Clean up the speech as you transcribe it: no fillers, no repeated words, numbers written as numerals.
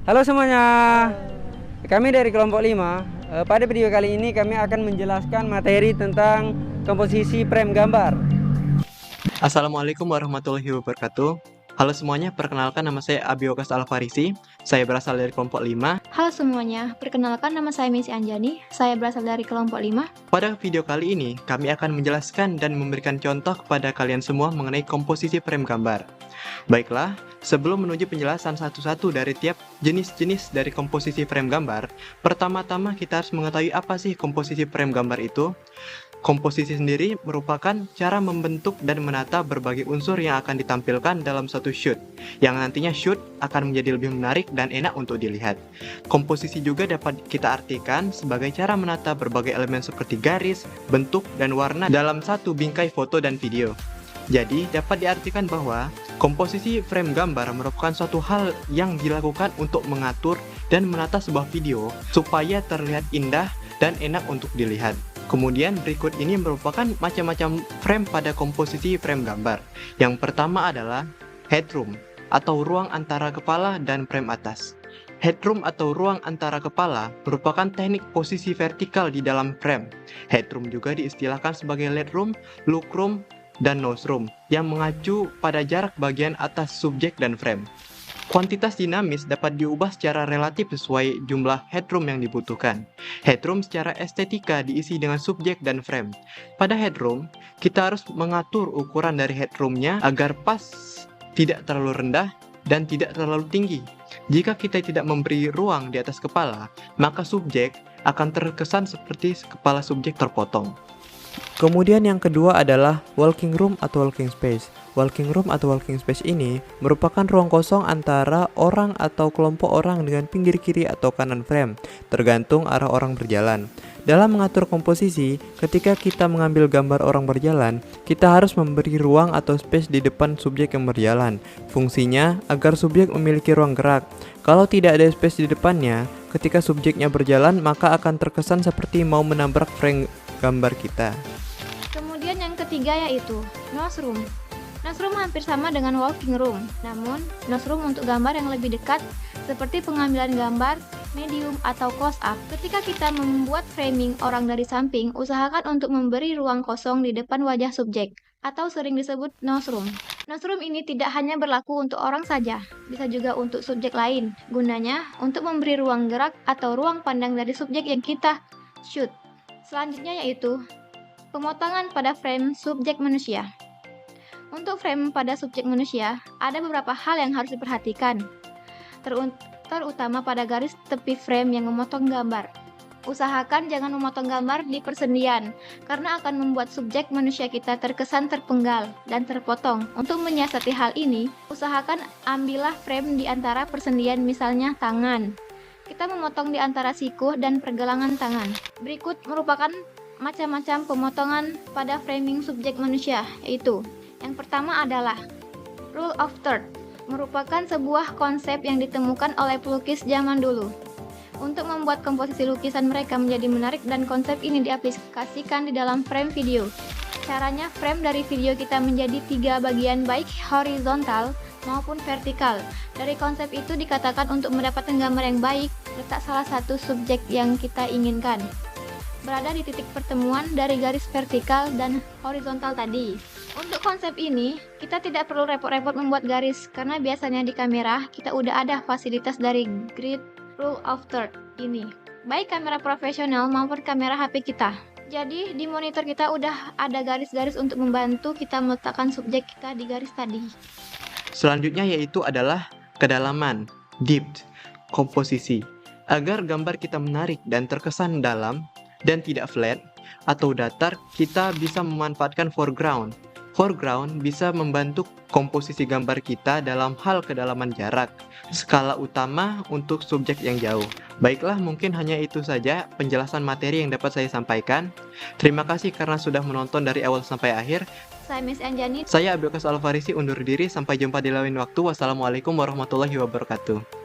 Halo semuanya, kami dari kelompok 5. Pada video kali ini kami akan menjelaskan materi tentang komposisi frame gambar. Assalamualaikum warahmatullahi wabarakatuh. Halo semuanya, perkenalkan nama saya Abiokas Alfarisi. Saya berasal dari kelompok 5. Halo semuanya, perkenalkan nama saya Messi Anjani. Saya berasal dari kelompok 5. Pada video kali ini, kami akan menjelaskan dan memberikan contoh kepada kalian semua mengenai komposisi frame gambar. Baiklah, sebelum menuju penjelasan satu-satu dari tiap jenis-jenis dari komposisi frame gambar, pertama-tama kita harus mengetahui apa sih komposisi frame gambar itu. Komposisi sendiri merupakan cara membentuk dan menata berbagai unsur yang akan ditampilkan dalam satu shoot, yang nantinya shoot akan menjadi lebih menarik dan enak untuk dilihat. Komposisi juga dapat kita artikan sebagai cara menata berbagai elemen seperti garis, bentuk, dan warna dalam satu bingkai foto dan video. Jadi, dapat diartikan bahwa komposisi frame gambar merupakan suatu hal yang dilakukan untuk mengatur dan menata sebuah video supaya terlihat indah dan enak untuk dilihat. Kemudian berikut ini merupakan macam-macam frame pada komposisi frame gambar. Yang pertama adalah headroom atau ruang antara kepala dan frame atas. Headroom atau ruang antara kepala merupakan teknik posisi vertikal di dalam frame. Headroom juga diistilahkan sebagai legroom, lookroom, dan noseroom yang mengacu pada jarak bagian atas subjek dan frame. Kuantitas dinamis dapat diubah secara relatif sesuai jumlah headroom yang dibutuhkan. Headroom secara estetika diisi dengan subjek dan frame. Pada headroom, kita harus mengatur ukuran dari headroomnya agar pas, tidak terlalu rendah, dan tidak terlalu tinggi. Jika kita tidak memberi ruang di atas kepala, maka subjek akan terkesan seperti kepala subjek terpotong. Kemudian yang kedua adalah walking room atau walking space. Walking room atau walking space ini merupakan ruang kosong antara orang atau kelompok orang dengan pinggir kiri atau kanan frame, tergantung arah orang berjalan. Dalam mengatur komposisi, ketika kita mengambil gambar orang berjalan, kita harus memberi ruang atau space di depan subjek yang berjalan. Fungsinya agar subjek memiliki ruang gerak. Kalau tidak ada space di depannya, ketika subjeknya berjalan, maka akan terkesan seperti mau menabrak frame gambar kita. Kemudian yang ketiga yaitu noseroom. Noseroom hampir sama dengan walking room, namun noseroom untuk gambar yang lebih dekat seperti pengambilan gambar, medium, atau close up. Ketika kita membuat framing orang dari samping, usahakan untuk memberi ruang kosong di depan wajah subjek, atau sering disebut noseroom. Noseroom ini tidak hanya berlaku untuk orang saja, bisa juga untuk subjek lain. Gunanya untuk memberi ruang gerak atau ruang pandang dari subjek yang kita shoot. Selanjutnya yaitu pemotongan pada frame subjek manusia. Untuk frame pada subjek manusia, ada beberapa hal yang harus diperhatikan, terutama pada garis tepi frame yang memotong gambar. Usahakan jangan memotong gambar di persendian, karena akan membuat subjek manusia kita terkesan terpenggal dan terpotong. Untuk menyiasati hal ini, usahakan ambillah frame di antara persendian, misalnya tangan. Kita memotong di antara siku dan pergelangan tangan. Berikut merupakan macam-macam pemotongan pada framing subjek manusia, yaitu yang pertama adalah rule of third, merupakan sebuah konsep yang ditemukan oleh pelukis zaman dulu untuk membuat komposisi lukisan mereka menjadi menarik, dan konsep ini diaplikasikan di dalam frame video. Caranya, frame dari video kita menjadi 3 bagian, baik horizontal maupun vertikal. Dari konsep itu dikatakan untuk mendapatkan gambar yang baik, letak salah satu subjek yang kita inginkan berada di titik pertemuan dari garis vertikal dan horizontal tadi. Untuk konsep ini, kita tidak perlu repot-repot membuat garis, karena biasanya di kamera kita udah ada fasilitas dari grid rule of third ini, baik kamera profesional maupun kamera HP kita. Jadi di monitor kita udah ada garis-garis untuk membantu kita meletakkan subjek kita di garis tadi. Selanjutnya yaitu adalah kedalaman, depth, komposisi. Agar gambar kita menarik dan terkesan dalam dan tidak flat atau datar, kita bisa memanfaatkan foreground. Foreground bisa membantu komposisi gambar kita dalam hal kedalaman jarak, skala utama untuk subjek yang jauh. Baiklah, mungkin hanya itu saja penjelasan materi yang dapat saya sampaikan. Terima kasih karena sudah menonton dari awal sampai akhir. Saya Miss Anjani. Saya Abiokas Alfarisi undur diri, sampai jumpa di lain waktu. Wassalamualaikum warahmatullahi wabarakatuh.